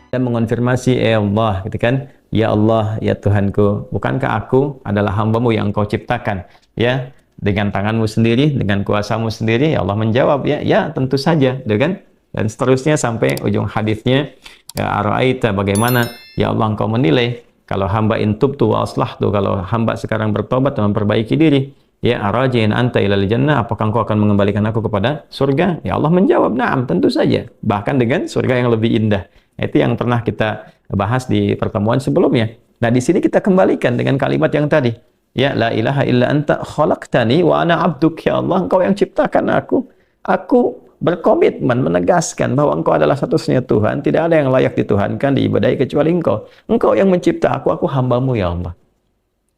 dan mengonfirmasi, Allah, gitu kan, ya Allah, ya Tuhanku, bukankah aku adalah hamba-Mu yang Engkau ciptakan, ya, dengan tangan-Mu sendiri, dengan kuasa-Mu sendiri? Ya Allah menjawab, ya tentu saja, gitu kan, dan seterusnya sampai ujung hadisnya, ya ara'aita, bagaimana, ya Allah, Engkau menilai kalau hamba intubtu wa aslahtu, kalau hamba sekarang bertobat dan memperbaiki diri, ya arajin anta ilal jannah, apakah engkau akan mengembalikan aku kepada surga? Ya Allah menjawab, na'am, tentu saja, bahkan dengan surga yang lebih indah. Itu yang pernah kita bahas di pertemuan sebelumnya. Nah, di sini kita kembalikan dengan kalimat yang tadi. Ya, la ilaha illa anta khalaqtani wa ana abduk. Ya Allah, Engkau yang ciptakan aku. Aku berkomitmen menegaskan bahwa Engkau adalah satu-satunya Tuhan. Tidak ada yang layak dituhankan, diibadahi kecuali Engkau. Engkau yang mencipta aku hamba-Mu, ya Allah.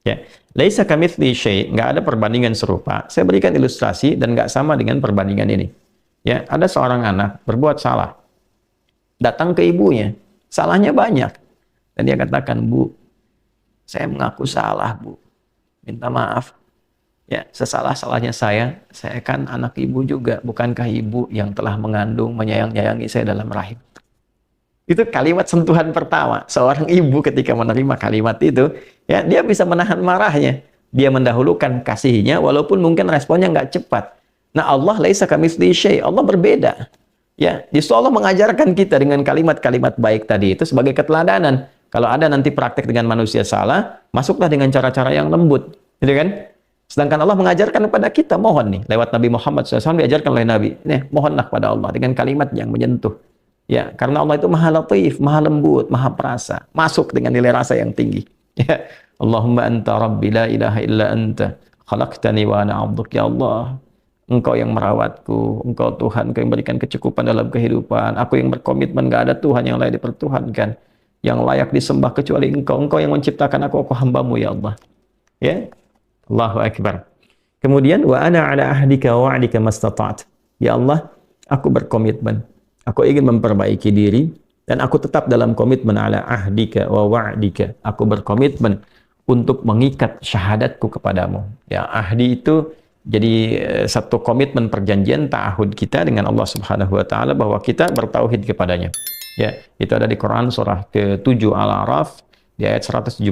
Ya, laisa kamitsli syai', nggak ada perbandingan serupa. Saya berikan ilustrasi dan nggak sama dengan perbandingan ini. Ya, ada seorang anak berbuat salah, datang ke ibunya, salahnya banyak, dan dia katakan, Bu, saya mengaku salah, Bu, minta maaf, ya, sesalah-salahnya saya kan anak ibu juga, bukankah ibu yang telah mengandung, menyayangi saya dalam rahim? Itu kalimat sentuhan pertama seorang ibu ketika menerima kalimat itu, ya, dia bisa menahan marahnya, dia mendahulukan kasihnya, walaupun mungkin responnya nggak cepat. Nah, Allah laisa kamitslihi syai', Allah berbeda. Ya, justru Allah mengajarkan kita dengan kalimat-kalimat baik tadi itu sebagai keteladanan. Kalau ada nanti praktek dengan manusia salah, masuklah dengan cara-cara yang lembut, gitu kan? Sedangkan Allah mengajarkan kepada kita, mohon nih, lewat Nabi Muhammad SAW diajarkan oleh Nabi, nih, mohonlah kepada Allah dengan kalimat yang menyentuh. Ya, karena Allah itu maha latif, maha lembut, maha perasa, masuk dengan nilai rasa yang tinggi. Ya, Allahumma anta rabbi la ilaha illa anta khalaqtani wa ana 'abduk. Ya Allah, Engkau yang merawatku, Engkau Tuhan, Engkau yang berikan kecukupan dalam kehidupan. Aku yang berkomitmen, gak ada Tuhan yang layak dipertuhankan, yang layak disembah kecuali Engkau. Engkau yang menciptakan aku hamba-Mu, ya Allah. Ya, Allahu Akbar. Kemudian, wa ana ala ahdika wa wa'dika mastata'at. Ya Allah, aku berkomitmen, aku ingin memperbaiki diri, dan aku tetap dalam komitmen ala ahdika wa wa'dika. Aku berkomitmen untuk mengikat syahadatku kepadamu. Ya, ahdi itu jadi satu komitmen perjanjian ta'ahud kita dengan Allah Subhanahu wa taala bahwa kita bertauhid kepadanya. Ya, itu ada di Quran surah ke-7 Al-A'raf di ayat 172.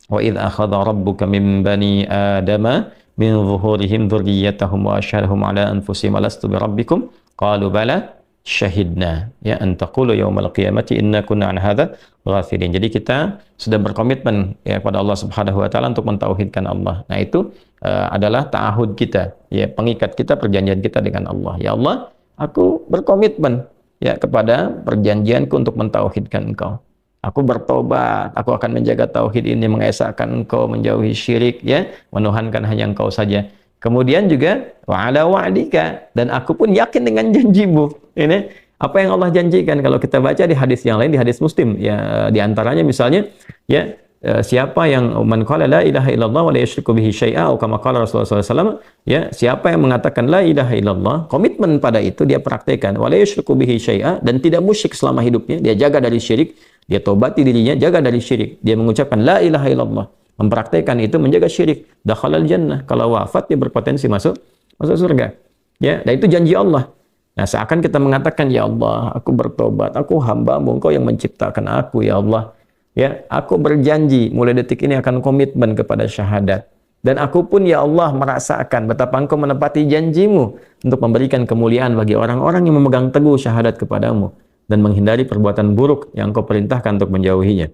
Wa idz akhadha rabbuka min bani adama min zuhurihim dzurriyyatahum wa asyhadahum ala anfusihim alastu birabbikum qalu bala syahidna, ya, an taqulu yaumal qiyamati inna kunna an hadza ghafilin. Jadi kita sudah berkomitmen, ya, kepada Allah Subhanahu wa taala untuk mentauhidkan Allah. Nah, itu adalah ta'ahud kita, ya, pengikat kita, perjanjian kita dengan Allah. Ya Allah, aku berkomitmen, ya, kepada perjanjianku untuk mentauhidkan Engkau. Aku bertobat, aku akan menjaga tauhid ini, mengesahkan Engkau, menjauhi syirik, ya, menuhankan hanya Engkau saja. Kemudian juga wa ala wa'dika, dan aku pun yakin dengan janjimu. Ini apa yang Allah janjikan kalau kita baca di hadis yang lain, di hadis Muslim, ya, di antaranya misalnya, ya, siapa yang man qala la ilaha illallah wa la yusyriku bihi syai'a, atau kama qala Rasulullah SAW, ya, siapa yang mengatakan la ilaha illallah, komitmen pada itu dia praktekkan, wa la yusyriku bihi syai'a, dan tidak musyrik selama hidupnya, dia jaga dari syirik, dia tobati dirinya, jaga dari syirik, dia mengucapkan la ilaha illallah, mempraktekkan itu, menjaga syirik, dakhalal jannah, kalau wafat dia berpotensi masuk surga. Ya, dan itu janji Allah. Nah, seakan kita mengatakan, ya Allah, aku bertobat, aku hamba-Mu, Engkau yang menciptakan aku, ya Allah. Ya, aku berjanji mulai detik ini akan komitmen kepada syahadat. Dan aku pun, ya Allah, merasakan betapa Engkau menepati janji-Mu untuk memberikan kemuliaan bagi orang-orang yang memegang teguh syahadat kepadamu dan menghindari perbuatan buruk yang Engkau perintahkan untuk menjauhinya.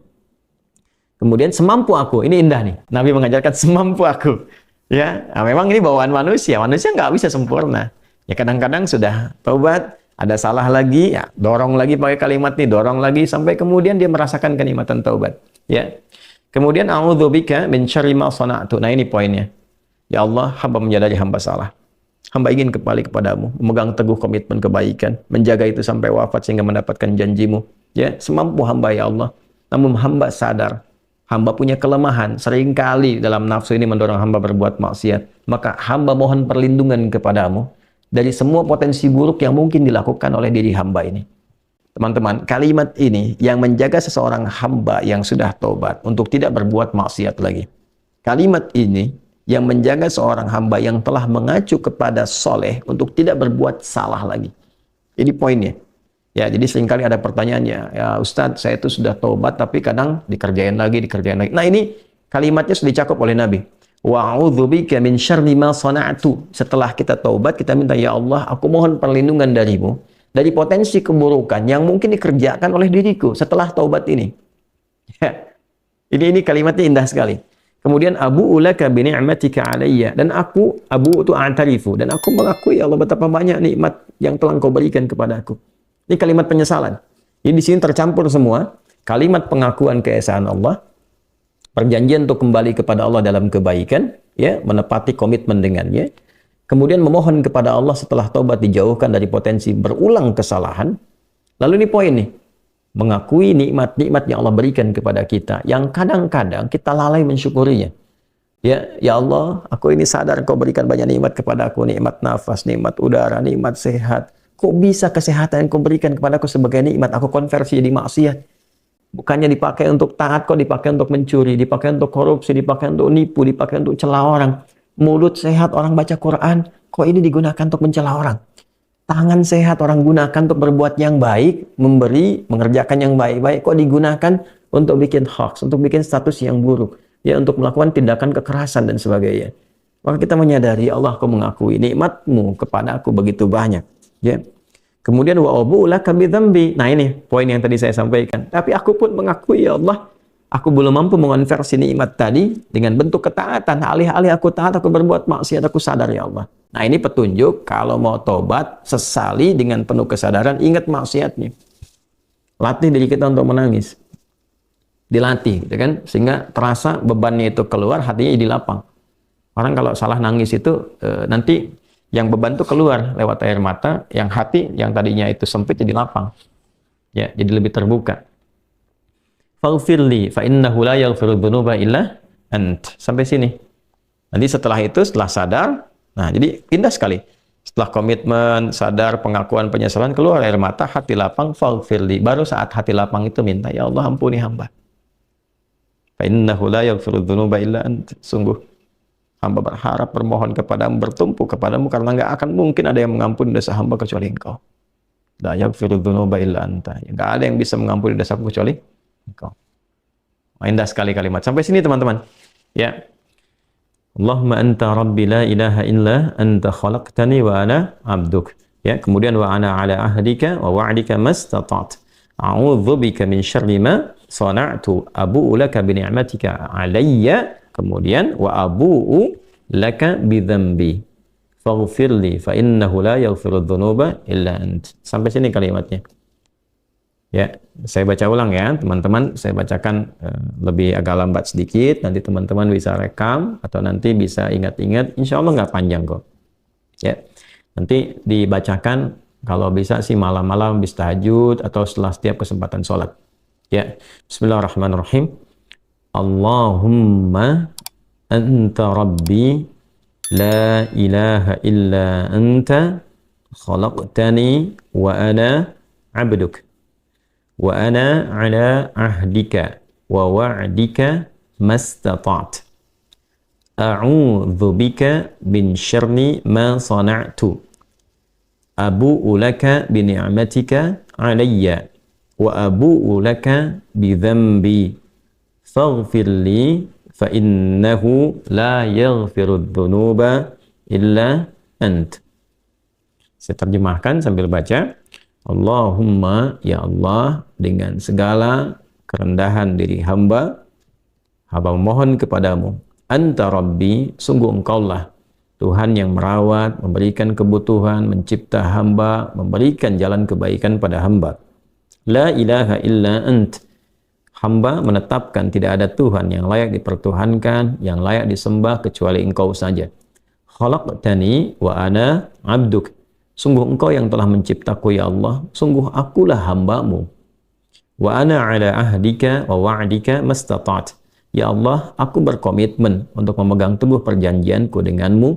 Kemudian semampu aku, ini indah nih, Nabi mengajarkan semampu aku. Ya, nah, memang ini bawaan manusia nggak bisa sempurna. Ya, kadang-kadang sudah taubat, ada salah lagi, ya, dorong lagi pakai kalimat nih, dorong lagi, sampai kemudian dia merasakan kenikmatan taubat. Ya, kemudian a'udzubika min syarri ma sana'tu. Nah, ini poinnya. Ya Allah, hamba menyadari hamba salah. Hamba ingin kembali kepadamu, memegang teguh komitmen kebaikan, menjaga itu sampai wafat sehingga mendapatkan janjimu. Ya, semampu hamba, ya Allah. Namun hamba sadar, hamba punya kelemahan, seringkali dalam nafsu ini mendorong hamba berbuat maksiat. Maka hamba mohon perlindungan kepadamu dari semua potensi buruk yang mungkin dilakukan oleh diri hamba ini. Teman-teman, kalimat ini yang menjaga seseorang hamba yang sudah taubat untuk tidak berbuat maksiat lagi. Kalimat ini yang menjaga seorang hamba yang telah mengacu kepada soleh untuk tidak berbuat salah lagi. Ini poinnya. Ya, jadi seringkali ada pertanyaannya, ya Ustadz, saya itu sudah taubat tapi kadang dikerjain lagi. Nah, ini kalimatnya sudah dicakup oleh Nabi. Wa'udzubika min syarri ma sana'tu. Setelah kita taubat, kita minta, ya Allah, aku mohon perlindungan darimu dari potensi keburukan yang mungkin dikerjakan oleh diriku setelah taubat ini. Ya. Ini kalimatnya indah sekali. Kemudian abu ulaka bi ni'matika alayya, dan aku abu itu a'tarifu, dan aku mengakui ya Allah betapa banyak nikmat yang telah Engkau berikan kepadaku. Ini kalimat penyesalan. Jadi di sini tercampur semua kalimat pengakuan keesaan Allah, perjanjian untuk kembali kepada Allah dalam kebaikan, ya, menepati komitmen dengannya. Kemudian memohon kepada Allah setelah taubat dijauhkan dari potensi berulang kesalahan. Lalu ini poin nih, mengakui nikmat-nikmat yang Allah berikan kepada kita yang kadang-kadang kita lalai mensyukurinya. Ya Allah, aku ini sadar Engkau berikan banyak nikmat kepada aku, nikmat nafas, nikmat udara, nikmat sehat. Kok bisa kesehatan yang Kau berikan kepadaku sebagai nikmat aku konversi jadi maksiat? Bukannya dipakai untuk taat, kok dipakai untuk mencuri, dipakai untuk korupsi, dipakai untuk nipu, dipakai untuk celah orang. Mulut sehat orang baca Quran, kok ini digunakan untuk mencela orang? Tangan sehat orang gunakan untuk berbuat yang baik, memberi, mengerjakan yang baik-baik, kok digunakan untuk bikin hoax, untuk bikin status yang buruk, ya, untuk melakukan tindakan kekerasan dan sebagainya. Maka kita menyadari, Allah, Kau mengakui nikmat-Mu kepada aku begitu banyak. Ya. Kemudian wa abu laka bidzambi. Nah, ini poin yang tadi saya sampaikan. Tapi aku pun mengakui, ya Allah, aku belum mampu mengonversi nikmat tadi dengan bentuk ketaatan. Alih-alih aku taat, aku berbuat maksiat, aku sadar, ya Allah. Nah, ini petunjuk kalau mau tobat, sesali dengan penuh kesadaran, ingat maksiatnya. Latih diri kita untuk menangis. Dilatih, gitu kan? Sehingga terasa bebannya itu keluar, hatinya jadi lapang. Orang kalau salah nangis itu nanti yang beban itu keluar lewat air mata, yang hati yang tadinya itu sempit jadi lapang. Ya, jadi lebih terbuka. Faghfirli fa innahu la yaghfiru dzunuba illa ant. Sampai sini. Nanti setelah itu, setelah sadar, nah jadi indah sekali. Setelah komitmen, sadar, pengakuan, penyesalan, keluar air mata, hati lapang, faghfirli. Baru saat hati lapang itu minta, ya Allah, ampuni hamba. Fa innahu la yaghfiru dzunuba illa ant. Sungguh hamba berharap, bermohon kepadamu, bertumpu kepadamu, karena nggak akan mungkin ada yang mengampuni dosa hamba kecuali Engkau. La yaghfiru dzunuba illa anta. Nggak ada yang bisa mengampuni dosaku kecuali Engkau. Indah sekali kalimat. Sampai sini teman-teman. Ya. Allahumma anta rabbi la ilaha illa anta khalaqtani wa ana abduk. Ya, kemudian wa ana ala ahdika wa wa'dika mastata'tu. A'udzubika min syarri ma sana'tu. Abu'u laka bi ni'matika 'alayya. Kemudian wa abu'u laka bidzambi faghfirli fa innahu la yaghfiru dzunuba illa ant. Sampai sini kalimatnya. Ya, saya baca ulang ya, teman-teman. Saya bacakan lebih agak lambat sedikit. Nanti teman-teman bisa rekam atau nanti bisa ingat-ingat. Insya Allah nggak panjang kok. Ya, nanti dibacakan kalau bisa sih malam-malam habis tahajud atau setelah setiap kesempatan sholat. Ya, Bismillahirrahmanirrahim. Allahumma anta rabbi la ilaha illa anta khalaqtani wa ana abduk wa ana ala ahdika wa wa'dika mastata'tu a'udzu bika min syarri ma sana'tu abu'u laka bi ni'matika 'alayya wa abu'u laka bi dhanbi faghfirli fa innahu la yaghfiru dzunuba illa ant. Saya terjemahkan sambil baca. Allahumma, ya Allah, dengan segala kerendahan diri hamba memohon kepadamu. Anta Rabbi, sungguh Engkaulah Tuhan yang merawat, memberikan kebutuhan, mencipta hamba, memberikan jalan kebaikan pada hamba. La ilaha illa ant. Hamba menetapkan tidak ada Tuhan yang layak dipertuhankan, yang layak disembah kecuali Engkau saja. Khalaqtani wa ana abduk. Sungguh Engkau yang telah menciptaku, ya Allah. Sungguh akulah hamba-Mu. Wa ana ala ahdika wa wa'dika mastata'tu. Ya Allah, aku berkomitmen untuk memegang teguh perjanjianku denganmu,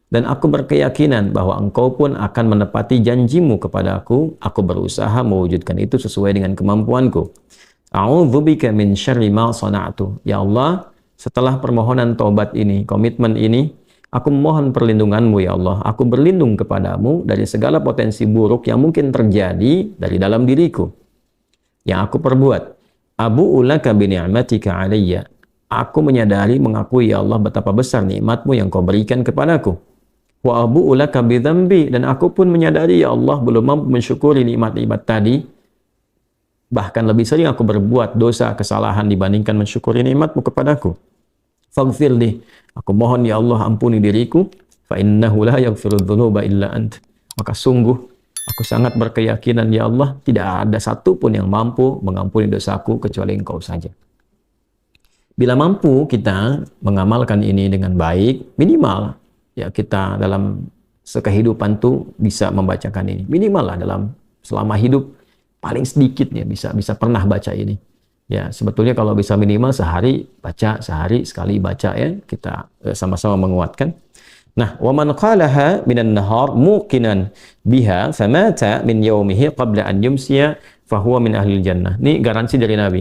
dan aku berkeyakinan bahwa Engkau pun akan menepati janjimu kepada aku. Aku berusaha mewujudkan itu sesuai dengan kemampuanku. A'udzubika min syarri ma sana'tu. Ya Allah, setelah permohonan taubat ini, komitmen ini, Aku mohon perlindunganmu ya Allah. Aku berlindung kepadamu dari segala potensi buruk yang mungkin terjadi dari dalam diriku yang aku perbuat. Abu'u laka bi ni'matika 'alayya. Aku menyadari mengakui ya Allah betapa besar nikmatmu yang kau berikan kepadaku. Wa abu'u laka bi dzambi, dan aku pun menyadari ya Allah belum mampu mensyukuri nikmat-nikmat tadi. Bahkan lebih sering aku berbuat dosa, kesalahan dibandingkan mensyukuri nikmatmu kepadaku. Faghfirli, aku mohon ya Allah ampuni diriku, fa innahu la yaghfiru dzunuba illa ant. Maka sungguh aku sangat berkeyakinan ya Allah tidak ada satupun yang mampu mengampuni dosaku kecuali Engkau saja. Bila mampu kita mengamalkan ini dengan baik, minimal ya kita dalam sekehidupan tuh bisa membacakan ini. Minimal lah dalam selama hidup paling sedikit ya bisa pernah baca ini. Ya, sebetulnya kalau bisa minimal sehari baca, sehari sekali baca ya, kita sama-sama menguatkan. Nah, wa man qalaha minan nahar muqinan biha famata min yaumihi qabla an yumsiya fahuwa min ahlil jannah. Ini garansi dari Nabi.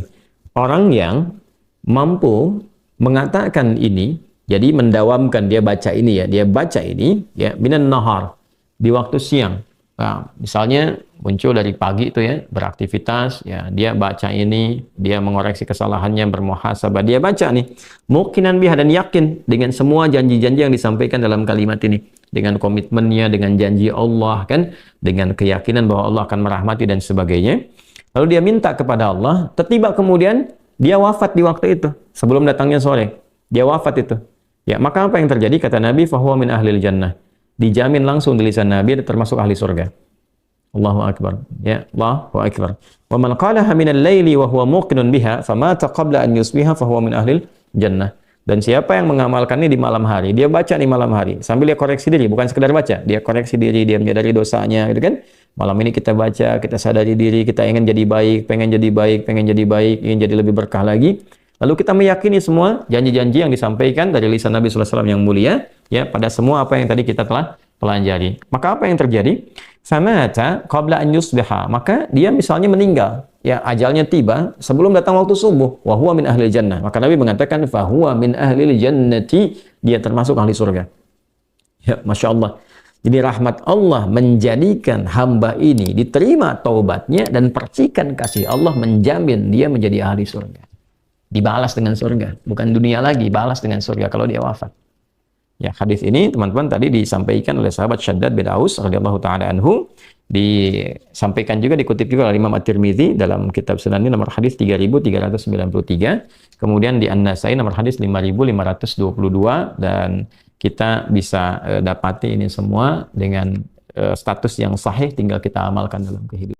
Orang yang mampu mengatakan ini, jadi mendawamkan dia baca ini ya, dia baca ini ya minan nahar di waktu siang. Nah, misalnya muncul dari pagi itu ya, beraktivitas, ya dia baca ini, dia mengoreksi kesalahannya, bermuhasabah, dia baca nih, muqinan biha, dan yakin dengan semua janji-janji yang disampaikan dalam kalimat ini, dengan komitmennya, dengan janji Allah kan, dengan keyakinan bahwa Allah akan merahmati dan sebagainya. Lalu dia minta kepada Allah, tiba kemudian dia wafat di waktu itu, sebelum datangnya sore, dia wafat itu. Ya, maka apa yang terjadi? Kata Nabi, fahuwa min ahlil jannah. Dijamin langsung di lisan Nabi termasuk ahli surga. Allahu akbar. Ya, Allahu akbar. Wa man qalaha min al-laili wa huwa muqinun biha famata qabla an yusbiha fahuwa min ahlil jannah. Dan siapa yang mengamalkan ini di malam hari, dia baca di malam hari sambil dia koreksi diri, bukan sekedar baca, dia koreksi diri, dia menyadari dosanya gitu kan. Malam ini kita baca, kita sadari diri, kita ingin jadi baik, pengen jadi baik, pengen jadi baik, ingin jadi lebih berkah lagi. Lalu kita meyakini semua janji-janji yang disampaikan dari lisan Nabi sallallahu alaihi wasallam yang mulia ya pada semua apa yang tadi kita telah pelajari. Maka apa yang terjadi? Samata qabla an yusbiha. Maka dia misalnya meninggal, ya ajalnya tiba sebelum datang waktu subuh. Wa huwa min ahli jannah. Maka Nabi mengatakan fa huwa min ahli jannati, dia termasuk ahli surga. Ya, Masya Allah. Jadi rahmat Allah menjadikan hamba ini diterima taubatnya dan percikan kasih Allah menjamin dia menjadi ahli surga. Dibalas dengan surga, bukan dunia lagi, balas dengan surga kalau dia wafat. Ya, hadis ini teman-teman tadi disampaikan oleh sahabat Syaddad bin Aus radhiyallahu taala anhu, disampaikan juga, dikutip juga oleh Imam At-Tirmidzi dalam kitab Sunan nomor hadis 3393, kemudian di An-Nasai nomor hadis 5522, dan kita bisa dapati ini semua dengan status yang sahih, tinggal kita amalkan dalam kehidupan.